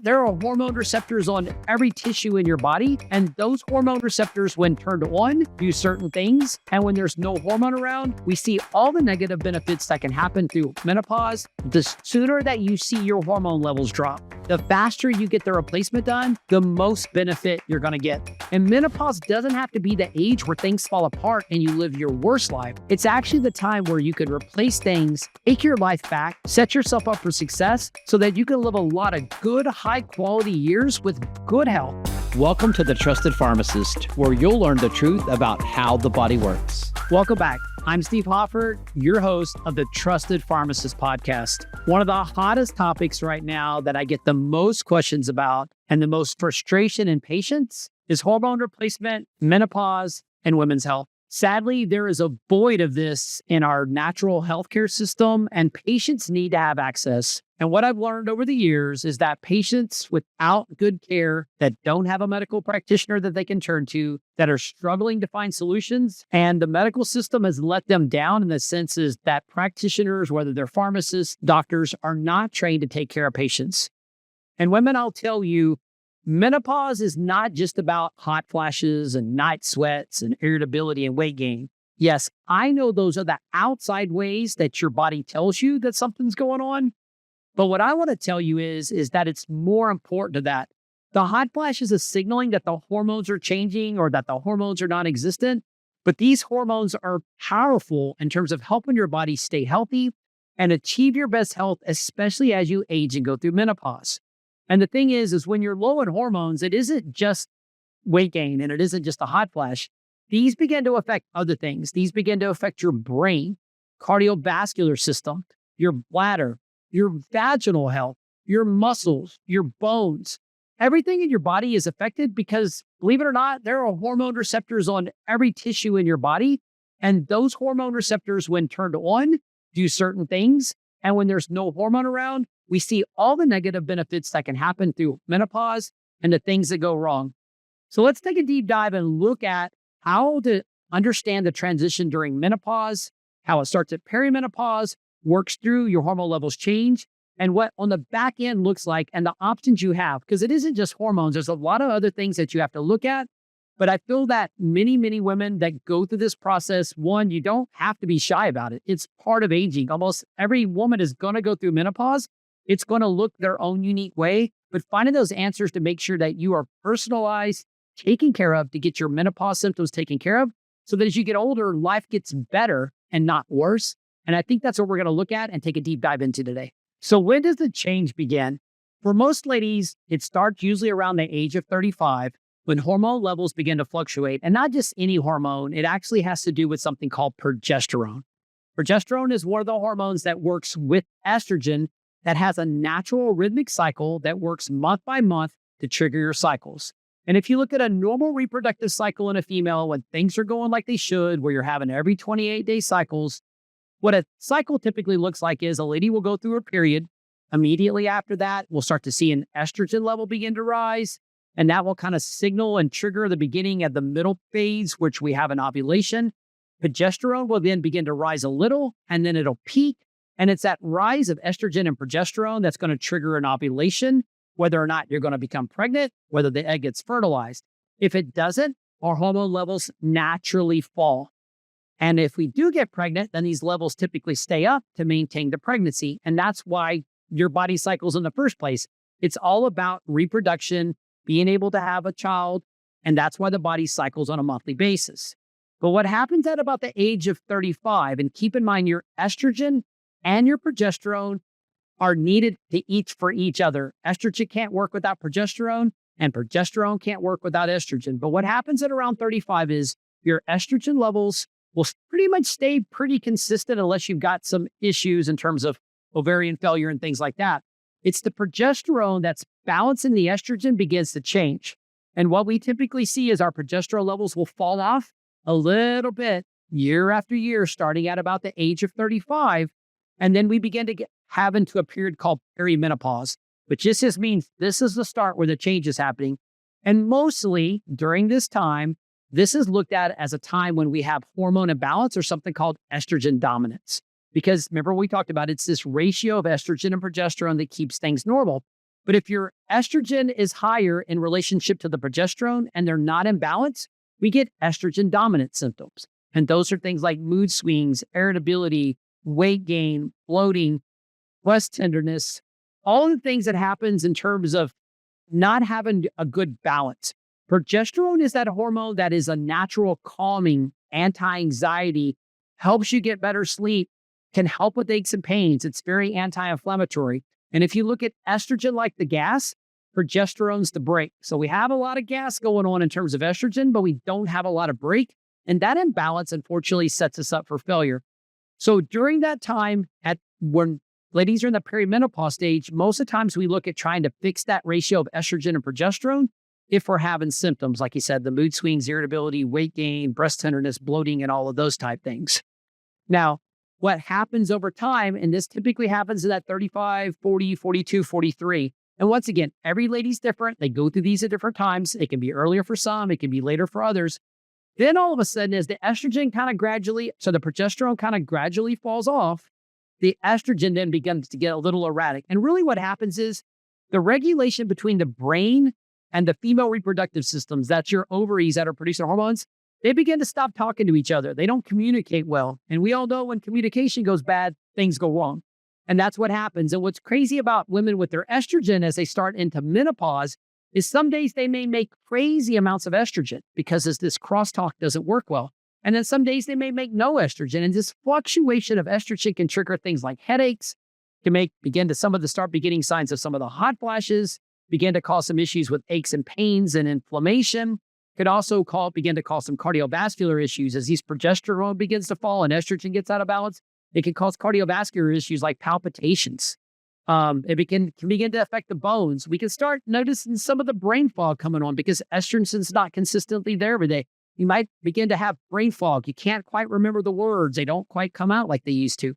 there are hormone receptors on every tissue in your body. And those hormone receptors, when turned on, do certain things. And when there's no hormone around, we see all the negative benefits that can happen through menopause. The sooner that you see your hormone levels drop, the faster you get the replacement done, the most benefit you're going to get. And menopause doesn't have to be the age where things fall apart and you live your worst life. It's actually the time where you could replace things, take your life back, set yourself up for success so that you can live a lot of good, high quality years with good health. Welcome to The Trusted Pharmacist, where you'll learn the truth about how the body works. Welcome back. I'm Steve Hoffart, your host of the Trusted Pharmacist podcast. One of the hottest topics right now that I get the most questions about and the most frustration in patients is hormone replacement, menopause, and women's health. Sadly, there is a void of this in our natural healthcare system, and patients need to have access. And what I've learned over the years is that patients without good care, that don't have a medical practitioner that they can turn to, that are struggling to find solutions, and the medical system has let them down in the senses that practitioners, whether they're pharmacists, doctors, are not trained to take care of patients. And women, I'll tell you, menopause is not just about hot flashes and night sweats and irritability and weight gain. Yes, I know those are the outside ways that your body tells you that something's going on. But what I want to tell you is that it's more important to that. The hot flashes is signaling that the hormones are changing or that the hormones are non-existent. But these hormones are powerful in terms of helping your body stay healthy and achieve your best health, especially as you age and go through menopause. And the thing is when you're low in hormones, it isn't just weight gain and it isn't just a hot flash. These begin to affect other things. These begin to affect your brain, cardiovascular system, your bladder, your vaginal health, your muscles, your bones. Everything in your body is affected because, believe it or not, there are hormone receptors on every tissue in your body. And those hormone receptors, when turned on, do certain things. And when there's no hormone around, we see all the negative benefits that can happen through menopause and the things that go wrong. So let's take a deep dive and look at how to understand the transition during menopause, how it starts at perimenopause, works through, your hormone levels change, and what on the back end looks like and the options you have. Because it isn't just hormones. There's a lot of other things that you have to look at. But I feel that many, many women that go through this process, one, you don't have to be shy about it. It's part of aging. Almost every woman is going to go through menopause. It's going to look their own unique way, but finding those answers to make sure that you are personalized, taken care of to get your menopause symptoms taken care of so that as you get older, life gets better and not worse. And I think that's what we're going to look at and take a deep dive into today. So when does the change begin? For most ladies, it starts usually around the age of 35 when hormone levels begin to fluctuate. And not just any hormone, it actually has to do with something called progesterone. Progesterone is one of the hormones that works with estrogen that has a natural rhythmic cycle that works month by month to trigger your cycles. And if you look at a normal reproductive cycle in a female, when things are going like they should, where you're having every 28-day cycles, what a cycle typically looks like is a lady will go through her period. Immediately after that, we'll start to see an estrogen level begin to rise. And that will kind of signal and trigger the beginning of the middle phase, which we have an ovulation. Progesterone will then begin to rise a little, and then it'll peak. And it's that rise of estrogen and progesterone that's going to trigger an ovulation, whether or not you're going to become pregnant, whether the egg gets fertilized. If it doesn't, our hormone levels naturally fall. And if we do get pregnant, then these levels typically stay up to maintain the pregnancy. And that's why your body cycles in the first place. It's all about reproduction, being able to have a child. And that's why the body cycles on a monthly basis. But what happens at about the age of 35, and keep in mind your estrogen and your progesterone are needed to each for each other. Estrogen can't work without progesterone, and progesterone can't work without estrogen. But what happens at around 35 is your estrogen levels will pretty much stay pretty consistent unless you've got some issues in terms of ovarian failure and things like that. It's the progesterone that's balancing the estrogen begins to change. And what we typically see is our progesterone levels will fall off a little bit year after year, starting at about the age of 35. And then we begin to have into a period called perimenopause, which just means this is the start where the change is happening. And mostly during this time, this is looked at as a time when we have hormone imbalance or something called estrogen dominance. Because remember we talked about it's this ratio of estrogen and progesterone that keeps things normal. But if your estrogen is higher in relationship to the progesterone and they're not in balance, we get estrogen dominant symptoms. And those are things like mood swings, irritability, weight gain, bloating, breast tenderness, all the things that happens in terms of not having a good balance. Progesterone is that hormone that is a natural calming, anti-anxiety, helps you get better sleep, can help with aches and pains. It's very anti-inflammatory. And if you look at estrogen like the gas, progesterone's the brake. So we have a lot of gas going on in terms of estrogen, but we don't have a lot of brake. And that imbalance, unfortunately, sets us up for failure. So during that time, when ladies are in the perimenopause stage, most of the times we look at trying to fix that ratio of estrogen and progesterone if we're having symptoms, like you said, the mood swings, irritability, weight gain, breast tenderness, bloating, and all of those type things. Now, what happens over time, and this typically happens in that 35, 40, 42, 43. And once again, every lady's different. They go through these at different times. It can be earlier for some, it can be later for others. Then all of a sudden, as the estrogen the progesterone kind of gradually falls off, the estrogen then begins to get a little erratic. And really what happens is the regulation between the brain and the female reproductive systems, that's your ovaries that are producing hormones, they begin to stop talking to each other. They don't communicate well. And we all know when communication goes bad, things go wrong. And that's what happens. And what's crazy about women with their estrogen as they start into menopause is some days they may make crazy amounts of estrogen because as this crosstalk doesn't work well. And then some days they may make no estrogen. And this fluctuation of estrogen can trigger things like headaches, start beginning signs of some of the hot flashes, begin to cause some issues with aches and pains and inflammation. Could also begin to cause some cardiovascular issues as these progesterone begins to fall and estrogen gets out of balance. It can cause cardiovascular issues like palpitations. It can begin to affect the bones. We can start noticing some of the brain fog coming on because estrogen's not consistently there every day. You might begin to have brain fog. You can't quite remember the words. They don't quite come out like they used to.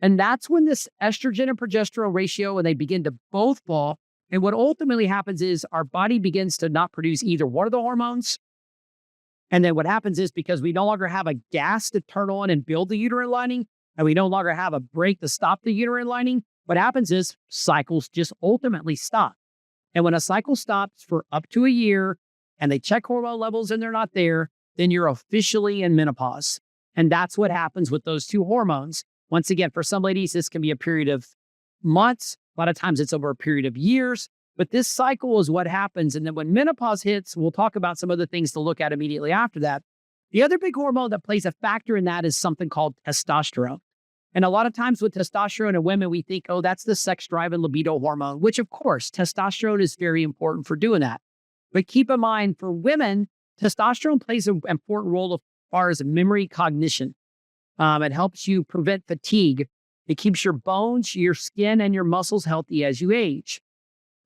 And that's when this estrogen and progesterone ratio, when they begin to both fall. And what ultimately happens is our body begins to not produce either one of the hormones. And then what happens is because we no longer have a gas to turn on and build the uterine lining, and we no longer have a brake to stop the uterine lining, what happens is cycles just ultimately stop. And when a cycle stops for up to a year and they check hormone levels and they're not there, then you're officially in menopause. And that's what happens with those two hormones. Once again, for some ladies, this can be a period of months. A lot of times it's over a period of years. But this cycle is what happens. And then when menopause hits, we'll talk about some other things to look at immediately after that. The other big hormone that plays a factor in that is something called testosterone. And a lot of times with testosterone in women, we think, oh, that's the sex drive and libido hormone, which of course, testosterone is very important for doing that. But keep in mind for women, testosterone plays an important role as far as memory cognition. It helps you prevent fatigue. It keeps your bones, your skin, and your muscles healthy as you age.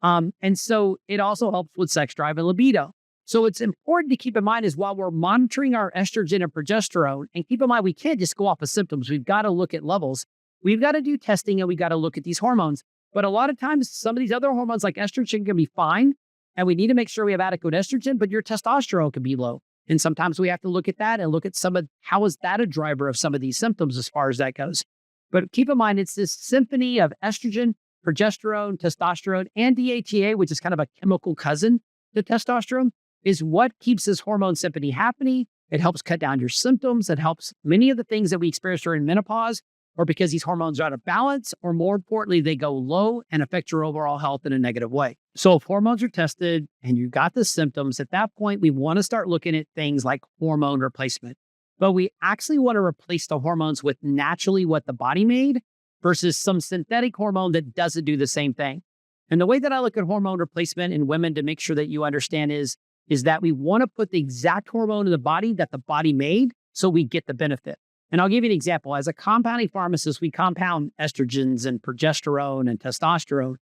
And so it also helps with sex drive and libido. So it's important to keep in mind is while we're monitoring our estrogen and progesterone, and keep in mind, we can't just go off of symptoms. We've got to look at levels. We've got to do testing and we got to look at these hormones. But a lot of times, some of these other hormones like estrogen can be fine. And we need to make sure we have adequate estrogen, but your testosterone can be low. And sometimes we have to look at that and look at how is that a driver of some of these symptoms as far as that goes. But keep in mind, it's this symphony of estrogen, progesterone, testosterone, and DHEA, which is kind of a chemical cousin to testosterone, is what keeps this hormone symphony happening. It helps cut down your symptoms. It helps many of the things that we experience during menopause, or because these hormones are out of balance, or more importantly, they go low and affect your overall health in a negative way. So if hormones are tested and you got the symptoms, at that point, we want to start looking at things like hormone replacement. But we actually want to replace the hormones with naturally what the body made versus some synthetic hormone that doesn't do the same thing. And the way that I look at hormone replacement in women to make sure that you understand is that we want to put the exact hormone in the body that the body made so we get the benefit. And I'll give you an example. As a compounding pharmacist, we compound estrogens and progesterone and testosterone.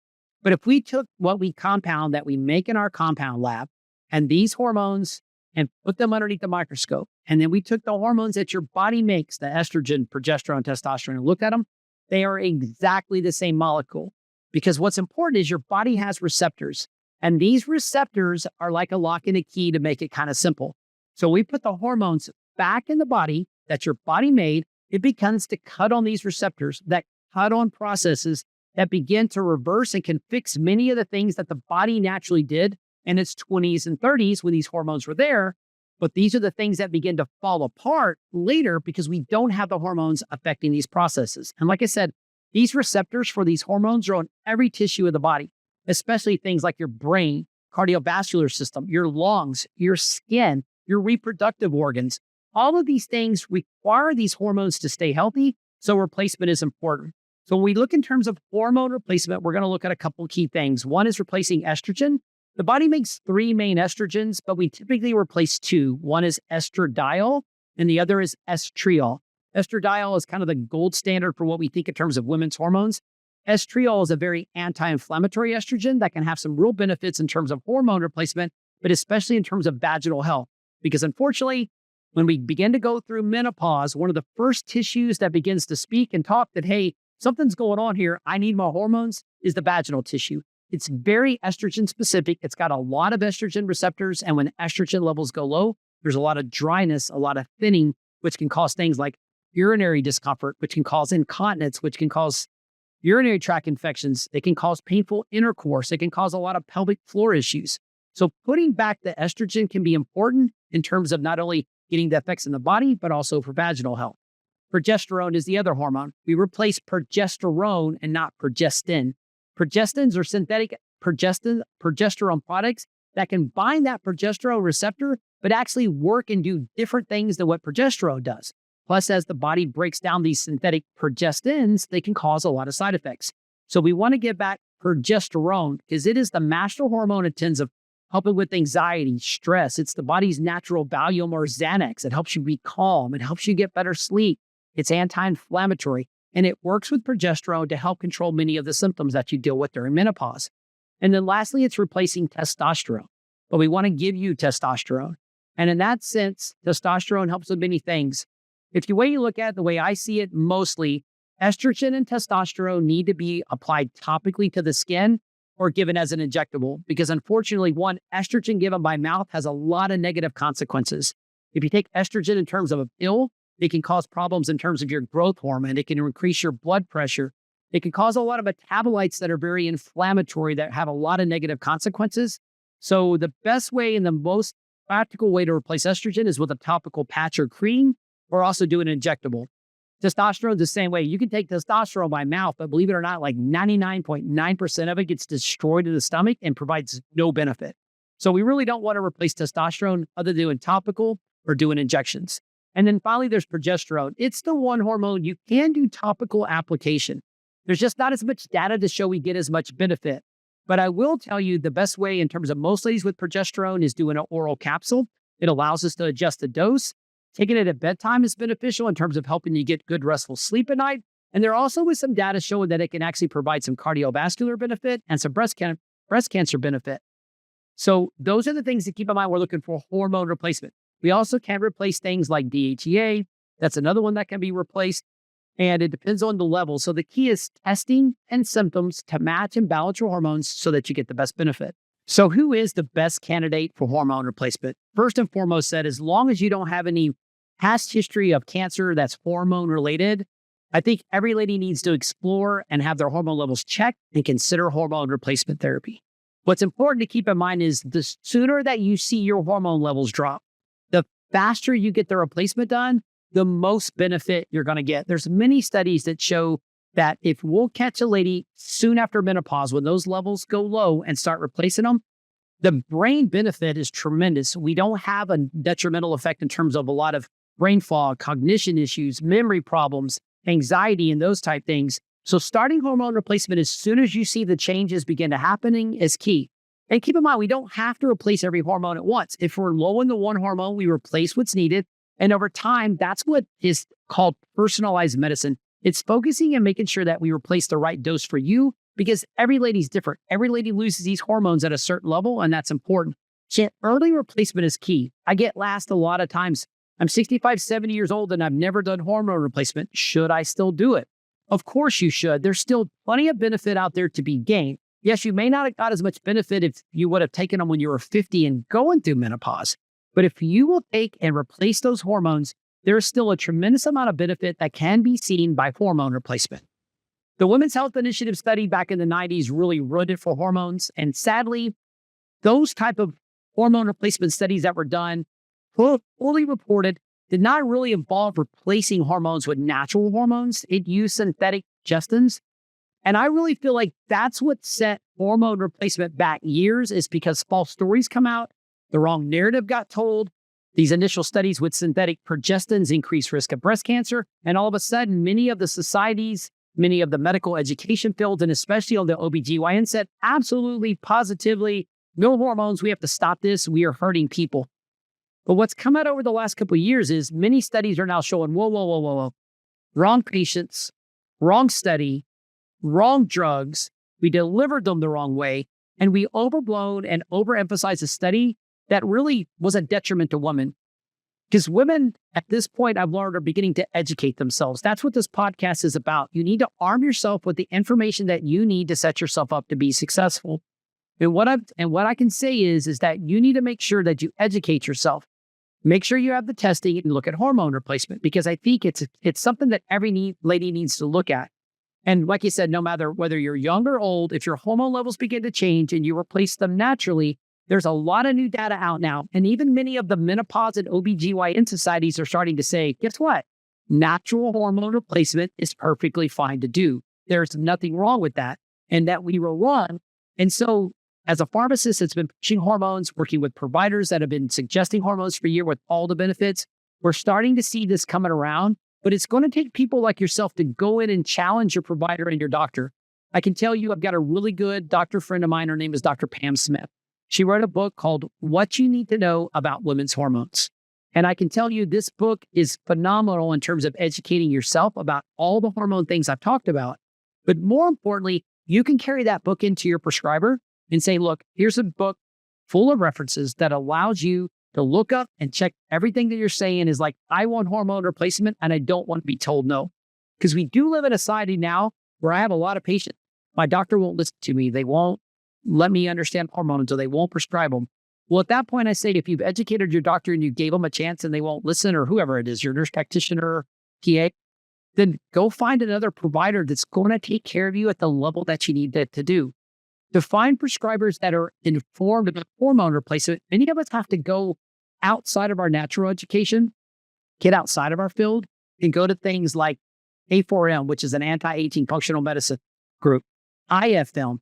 But if we took what we compound that we make in our compound lab and these hormones and put them underneath the microscope, and then we took the hormones that your body makes, the estrogen, progesterone, testosterone, and looked at them, they are exactly the same molecule. Because what's important is your body has receptors. And these receptors are like a lock and a key to make it kind of simple. So we put the hormones back in the body that your body made. It begins to cut on these receptors that cut on processes that begin to reverse and can fix many of the things that the body naturally did in its 20s and 30s when these hormones were there. But these are the things that begin to fall apart later because we don't have the hormones affecting these processes. And like I said, these receptors for these hormones are on every tissue of the body, especially things like your brain, cardiovascular system, your lungs, your skin, your reproductive organs. All of these things require these hormones to stay healthy, so replacement is important. So when we look in terms of hormone replacement, we're going to look at a couple key things. One is replacing estrogen. The body makes 3 main estrogens, but we typically replace 2. One is estradiol, and the other is estriol. Estradiol is kind of the gold standard for what we think in terms of women's hormones. Estriol is a very anti-inflammatory estrogen that can have some real benefits in terms of hormone replacement, but especially in terms of vaginal health. Because unfortunately, when we begin to go through menopause, one of the first tissues that begins to speak and talk that, hey, something's going on here, I need more hormones, is the vaginal tissue. It's very estrogen specific. It's got a lot of estrogen receptors. And when estrogen levels go low, there's a lot of dryness, a lot of thinning, which can cause things like urinary discomfort, which can cause incontinence, which can cause urinary tract infections. It can cause painful intercourse. It can cause a lot of pelvic floor issues. So putting back the estrogen can be important in terms of not only getting the effects in the body, but also for vaginal health. Progesterone is the other hormone. We replace progesterone and not progestin. Progestins are synthetic progesterone products that can bind that progesterone receptor, but actually work and do different things than what progesterone does. Plus, as the body breaks down these synthetic progestins, they can cause a lot of side effects. So we want to get back progesterone because it is the master hormone in terms of helping with anxiety, stress. It's the body's natural Valium or Xanax. It helps you be calm. It helps you get better sleep. It's anti-inflammatory. And it works with progesterone to help control many of the symptoms that you deal with during menopause. And then lastly, it's replacing testosterone. But we want to give you testosterone. And in that sense, testosterone helps with many things. If the way you look at it, the way I see it, mostly estrogen and testosterone need to be applied topically to the skin or given as an injectable. Because unfortunately, one, estrogen given by mouth has a lot of negative consequences. If you take estrogen in terms of a pill, it can cause problems in terms of your growth hormone. It can increase your blood pressure. It can cause a lot of metabolites that are very inflammatory that have a lot of negative consequences. So the best way and the most practical way to replace estrogen is with a topical patch or cream, or also do an injectable. Testosterone is the same way. You can take testosterone by mouth, but believe it or not, like 99.9% of it gets destroyed in the stomach and provides no benefit. So we really don't want to replace testosterone other than doing topical or doing injections. And then finally, there's progesterone. It's the one hormone you can do topical application. There's just not as much data to show we get as much benefit. But I will tell you the best way in terms of most ladies with progesterone is doing an oral capsule. It allows us to adjust the dose. Taking it at bedtime is beneficial in terms of helping you get good restful sleep at night. And there also is some data showing that it can actually provide some cardiovascular benefit and some breast cancer benefit. So those are the things to keep in mind. We're looking for hormone replacement. We also can replace things like DHEA. That's another one that can be replaced. And it depends on the level. So the key is testing and symptoms to match and balance your hormones so that you get the best benefit. So who is the best candidate for hormone replacement? First and foremost, said as long as you don't have any past history of cancer that's hormone related, I think every lady needs to explore and have their hormone levels checked and consider hormone replacement therapy. What's important to keep in mind is the sooner that you see your hormone levels drop, the faster you get the replacement done, the most benefit you're going to get. There's many studies that show that if we'll catch a lady soon after menopause, when those levels go low and start replacing them, the brain benefit is tremendous. We don't have a detrimental effect in terms of a lot of brain fog, cognition issues, memory problems, anxiety, and those type things. So starting hormone replacement as soon as you see the changes begin to happening is key. And keep in mind, we don't have to replace every hormone at once. If we're low in the one hormone, we replace what's needed. And over time, that's what is called personalized medicine. It's focusing and making sure that we replace the right dose for you because every lady's different. Every lady loses these hormones at a certain level, and that's important. So early replacement is key. I get asked a lot of times, I'm 65, 70 years old, and I've never done hormone replacement. Should I still do it? Of course you should. There's still plenty of benefit out there to be gained. Yes, you may not have got as much benefit if you would have taken them when you were 50 and going through menopause. But if you will take and replace those hormones, there's still a tremendous amount of benefit that can be seen by hormone replacement. The Women's Health Initiative study back in the 90s really ruined it for hormones. And sadly, those type of hormone replacement studies that were done, fully reported, did not really involve replacing hormones with natural hormones. It used synthetic gestins. And I really feel like that's what set hormone replacement back years, is because false stories come out, the wrong narrative got told. These initial studies with synthetic progestins increase risk of breast cancer. And all of a sudden, many of the societies, many of the medical education fields, and especially on the OBGYN said, absolutely, positively, no hormones. We have to stop this. We are hurting people. But what's come out over the last couple of years is many studies are now showing, whoa. Wrong patients, wrong study, wrong drugs. We delivered them the wrong way. And we overblown and overemphasized a study that really was a detriment to women. Because women at this point, I've learned, are beginning to educate themselves. That's what this podcast is about. You need to arm yourself with the information that you need to set yourself up to be successful. And what I can say is that you need to make sure that you educate yourself. Make sure you have the testing and look at hormone replacement, because I think it's something that every lady needs to look at. And like you said, no matter whether you're young or old, if your hormone levels begin to change and you replace them naturally, there's a lot of new data out now. And even many of the menopause and OBGYN societies are starting to say, guess what? Natural hormone replacement is perfectly fine to do. There's nothing wrong with that. And that we were wrong. And so as a pharmacist that's been pushing hormones, working with providers that have been suggesting hormones for a year with all the benefits, we're starting to see this coming around. But it's going to take people like yourself to go in and challenge your provider and your doctor. I can tell you, I've got a really good doctor friend of mine. Her name is Dr. Pam Smith. She wrote a book called What You Need to Know About Women's Hormones. And I can tell you this book is phenomenal in terms of educating yourself about all the hormone things I've talked about. But more importantly, you can carry that book into your prescriber and say, look, here's a book full of references that allows you to look up and check everything that you're saying is like, I want hormone replacement and I don't want to be told no. Because we do live in a society now where I have a lot of patients. My doctor won't listen to me. They won't let me understand hormones, or they won't prescribe them. Well, at that point, I say, if you've educated your doctor and you gave them a chance and they won't listen, or whoever it is, your nurse practitioner, PA, then go find another provider that's going to take care of you at the level that you need to do. To find prescribers that are informed about hormone replacement, many of us have to go outside of our natural education, get outside of our field, and go to things like A4M, which is an anti-aging functional medicine group, IFM,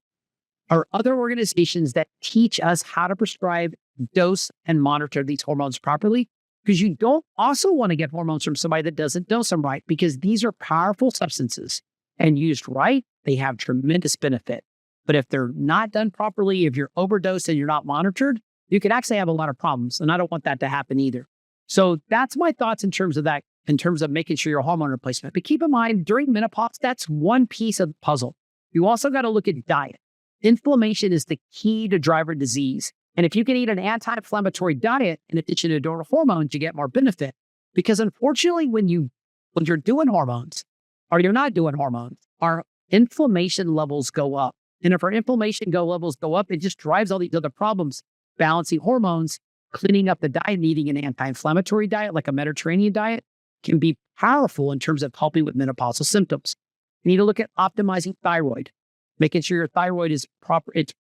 or other organizations that teach us how to prescribe, dose, and monitor these hormones properly. Because you don't also want to get hormones from somebody that doesn't dose them right, because these are powerful substances, and used right, they have tremendous benefit. But if they're not done properly, if you're overdosed and you're not monitored, you can actually have a lot of problems. And I don't want that to happen either. So that's my thoughts in terms of that, in terms of making sure your hormone replacement. But keep in mind, during menopause, that's one piece of the puzzle. You also got to look at diet. Inflammation is the key to driver disease. And if you can eat an anti-inflammatory diet in addition to adrenal hormones, you get more benefit. Because unfortunately, when you're doing hormones or you're not doing hormones, our inflammation levels go up. And if our inflammation levels go up, it just drives all these other problems. Balancing hormones, cleaning up the diet, and eating an anti-inflammatory diet like a Mediterranean diet can be powerful in terms of helping with menopausal symptoms. You need to look at optimizing thyroid, making sure your thyroid is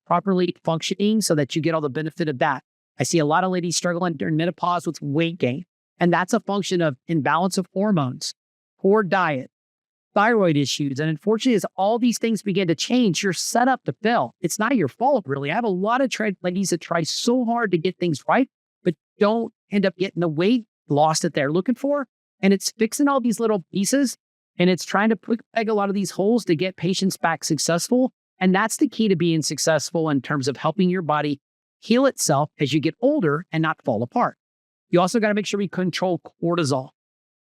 properly functioning so that you get all the benefit of that. I see a lot of ladies struggling during menopause with weight gain, and that's a function of imbalance of hormones, poor diet, thyroid issues. And unfortunately, as all these things begin to change, you're set up to fail. It's not your fault, really. I have a lot of ladies that try so hard to get things right, but don't end up getting the weight loss that they're looking for. And it's fixing all these little pieces, and it's trying to peg a lot of these holes to get patients back successful. And that's the key to being successful in terms of helping your body heal itself as you get older and not fall apart. You also got to make sure we control cortisol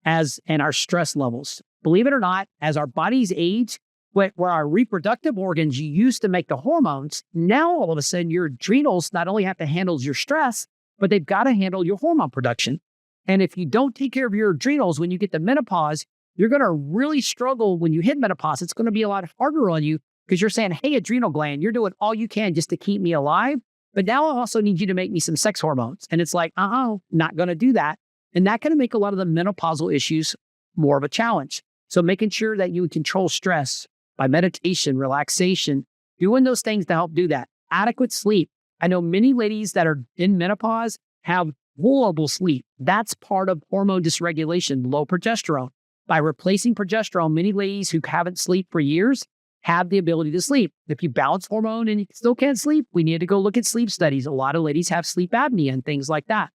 and our stress levels. Believe it or not, as our bodies age, where our reproductive organs used to make the hormones, now all of a sudden your adrenals not only have to handle your stress, but they've got to handle your hormone production. And if you don't take care of your adrenals when you get to menopause, you're going to really struggle when you hit menopause. It's going to be a lot harder on you because you're saying, hey, adrenal gland, you're doing all you can just to keep me alive. But now I also need you to make me some sex hormones. And it's like, not going to do that. And that can make a lot of the menopausal issues more of a challenge. So making sure that you control stress, by meditation, relaxation, doing those things to help do that. Adequate sleep. I know many ladies that are in menopause have horrible sleep. That's part of hormone dysregulation, low progesterone. By replacing progesterone, many ladies who haven't slept for years have the ability to sleep. If you balance hormone and you still can't sleep, we need to go look at sleep studies. A lot of ladies have sleep apnea and things like that.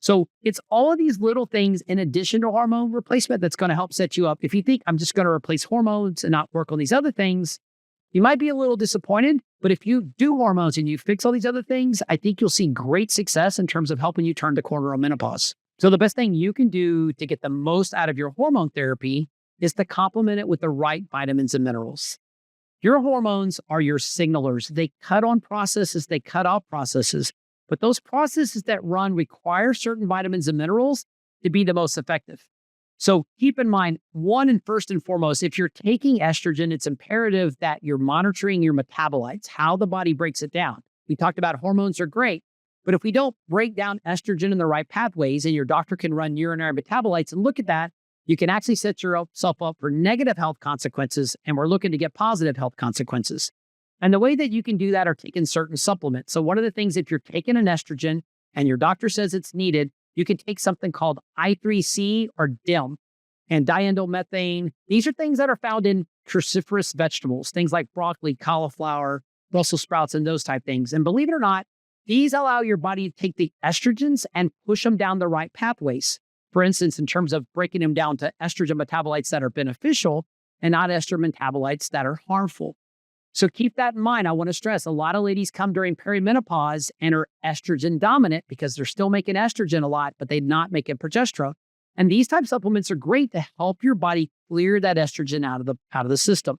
So it's all of these little things in addition to hormone replacement that's going to help set you up. If you think I'm just going to replace hormones and not work on these other things, you might be a little disappointed. But if you do hormones and you fix all these other things, I think you'll see great success in terms of helping you turn the corner on menopause. So the best thing you can do to get the most out of your hormone therapy is to complement it with the right vitamins and minerals. Your hormones are your signalers. They cut on processes, they cut off processes. But those processes that run require certain vitamins and minerals to be the most effective. So keep in mind, first and foremost, if you're taking estrogen, it's imperative that you're monitoring your metabolites, how the body breaks it down. We talked about hormones are great, but if we don't break down estrogen in the right pathways and your doctor can run urinary metabolites and look at that, you can actually set yourself up for negative health consequences, and we're looking to get positive health consequences. And the way that you can do that are taking certain supplements. So one of the things, if you're taking an estrogen and your doctor says it's needed, you can take something called I3C or DIM and diindolylmethane. These are things that are found in cruciferous vegetables, things like broccoli, cauliflower, Brussels sprouts, and those type things. And believe it or not, these allow your body to take the estrogens and push them down the right pathways. For instance, in terms of breaking them down to estrogen metabolites that are beneficial and not estrogen metabolites that are harmful. So keep that in mind. I want to stress a lot of ladies come during perimenopause and are estrogen dominant because they're still making estrogen a lot, but they're not making progesterone. And these type of supplements are great to help your body clear that estrogen out of the system.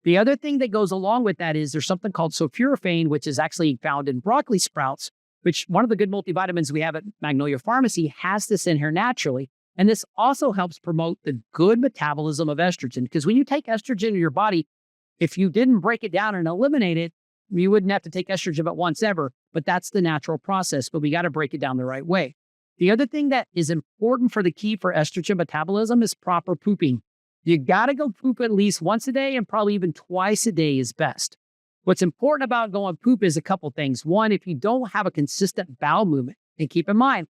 The other thing that goes along with that is there's something called sulforaphane, which is actually found in broccoli sprouts, which one of the good multivitamins we have at Magnolia Pharmacy has this in here naturally. And this also helps promote the good metabolism of estrogen. Because when you take estrogen in your body, if you didn't break it down and eliminate it, you wouldn't have to take estrogen but once ever. But that's the natural process. But we got to break it down the right way. The other thing that is important for the key for estrogen metabolism is proper pooping. You got to go poop at least once a day and probably even twice a day is best. What's important about going poop is a couple things. One, if you don't have a consistent bowel movement, and keep in mind,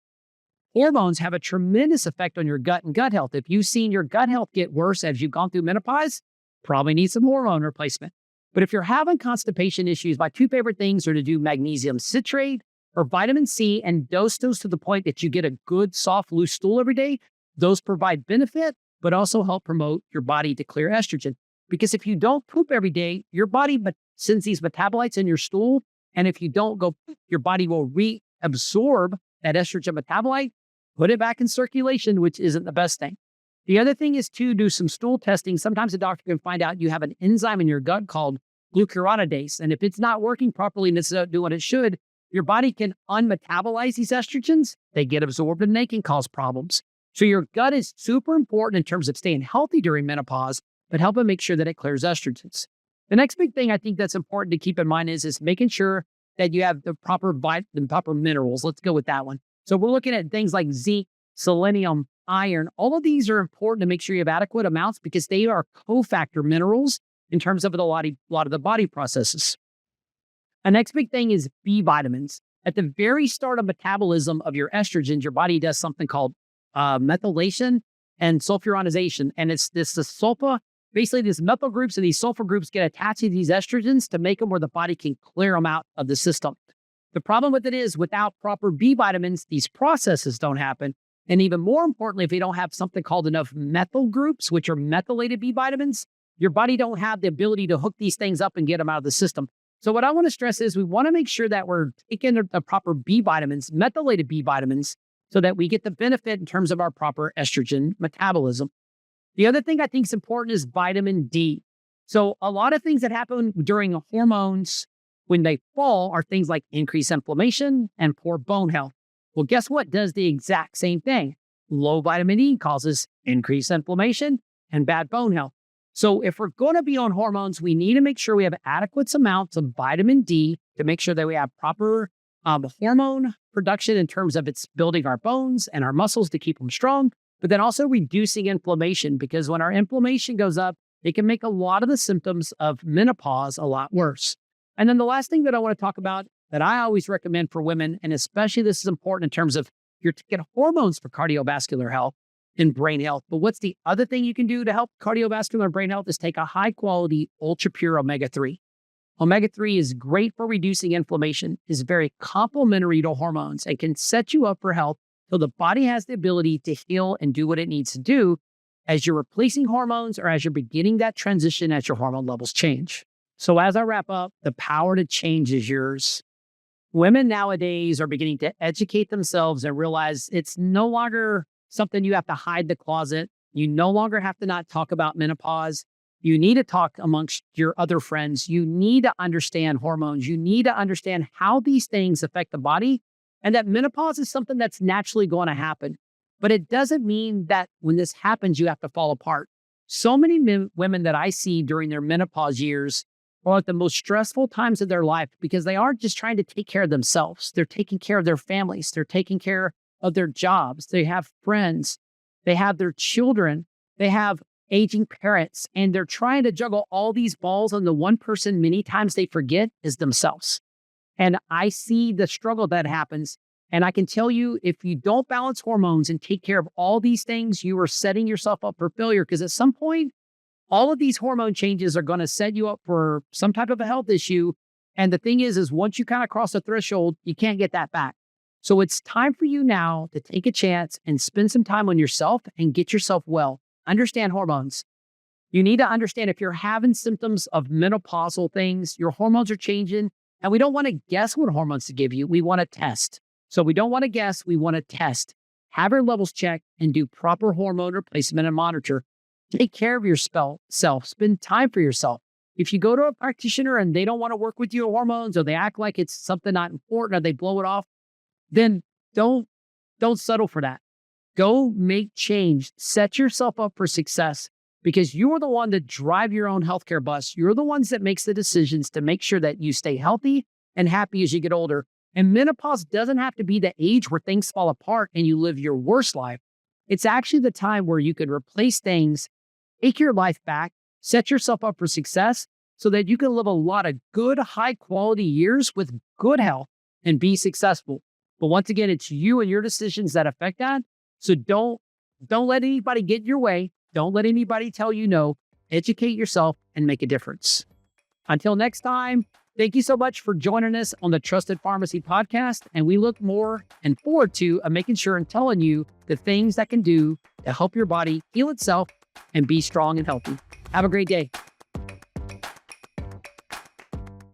hormones have a tremendous effect on your gut and gut health. If you've seen your gut health get worse as you've gone through menopause, probably need some hormone replacement. But if you're having constipation issues, my two favorite things are to do magnesium citrate or vitamin C and dose those to the point that you get a good, soft, loose stool every day. Those provide benefit, but also help promote your body to clear estrogen. Because if you don't poop every day, your body sends these metabolites in your stool. And if you don't go poop, your body will reabsorb that estrogen metabolite, put it back in circulation, which isn't the best thing. The other thing is to do some stool testing. Sometimes a doctor can find out you have an enzyme in your gut called glucuronidase. And if it's not working properly and it's not doing what it should, your body can unmetabolize these estrogens. They get absorbed and they can cause problems. So your gut is super important in terms of staying healthy during menopause, but helping make sure that it clears estrogens. The next big thing I think that's important to keep in mind is making sure that you have the proper minerals. Let's go with that one. So we're looking at things like zinc, selenium, iron. All of these are important to make sure you have adequate amounts because they are cofactor minerals in terms of a lot of the body processes. The next big thing is B vitamins. At the very start of metabolism of your estrogens, your body does something called methylation and sulfuronization. And it's the sulfa, basically these methyl groups and these sulfur groups get attached to these estrogens to make them where the body can clear them out of the system. The problem with it is without proper B vitamins, these processes don't happen. And even more importantly, if you don't have something called enough methyl groups, which are methylated B vitamins, your body don't have the ability to hook these things up and get them out of the system. So what I want to stress is we want to make sure that we're taking the proper B vitamins, methylated B vitamins, so that we get the benefit in terms of our proper estrogen metabolism. The other thing I think is important is vitamin D. So a lot of things that happen during hormones when they fall are things like increased inflammation and poor bone health. Well, guess what does the exact same thing? Low vitamin D causes increased inflammation and bad bone health. So if we're going to be on hormones, we need to make sure we have adequate amounts of vitamin D to make sure that we have proper hormone production in terms of it's building our bones and our muscles to keep them strong, but then also reducing inflammation because when our inflammation goes up, it can make a lot of the symptoms of menopause a lot worse. And then the last thing that I want to talk about that I always recommend for women, and especially this is important in terms of you're taking hormones for cardiovascular health and brain health. But what's the other thing you can do to help cardiovascular and brain health is take a high quality, ultra pure omega-3. Omega-3 is great for reducing inflammation, is very complementary to hormones, and can set you up for health so the body has the ability to heal and do what it needs to do as you're replacing hormones or as you're beginning that transition as your hormone levels change. So as I wrap up, the power to change is yours. Women nowadays are beginning to educate themselves and realize it's no longer something you have to hide the closet. You no longer have to not talk about menopause. You need to talk amongst your other friends. You need to understand hormones. You need to understand how these things affect the body and that menopause is something that's naturally going to happen. But it doesn't mean that when this happens, you have to fall apart. So many women that I see during their menopause years are at the most stressful times of their life because they aren't just trying to take care of themselves. They're taking care of their families. They're taking care of their jobs. They have friends. They have their children. They have aging parents. And they're trying to juggle all these balls. And the one person many times they forget is themselves. And I see the struggle that happens. And I can tell you, if you don't balance hormones and take care of all these things, you are setting yourself up for failure because at some point, all of these hormone changes are going to set you up for some type of a health issue. And the thing is once you kind of cross the threshold, you can't get that back. So it's time for you now to take a chance and spend some time on yourself and get yourself well. Understand hormones. You need to understand if you're having symptoms of menopausal things, your hormones are changing, and we don't want to guess what hormones to give you. We want to test. So we don't want to guess, we want to test. Have your levels checked and do proper hormone replacement and monitor. Take care of yourself. Spend time for yourself. If you go to a practitioner and they don't want to work with you on hormones or they act like it's something not important or they blow it off, then don't settle for that. Go make change. Set yourself up for success because you're the one that drive your own healthcare bus. You're the ones that makes the decisions to make sure that you stay healthy and happy as you get older. And menopause doesn't have to be the age where things fall apart and you live your worst life. It's actually the time where you could replace things, take your life back, set yourself up for success so that you can live a lot of good, high quality years with good health and be successful. But once again, it's you and your decisions that affect that. So don't let anybody get in your way. Don't let anybody tell you no. Educate yourself and make a difference. Until next time, thank you so much for joining us on the Trusted Pharmacy podcast. And we look more and forward to making sure and telling you the things that can do to help your body heal itself and be strong and healthy. Have a great day.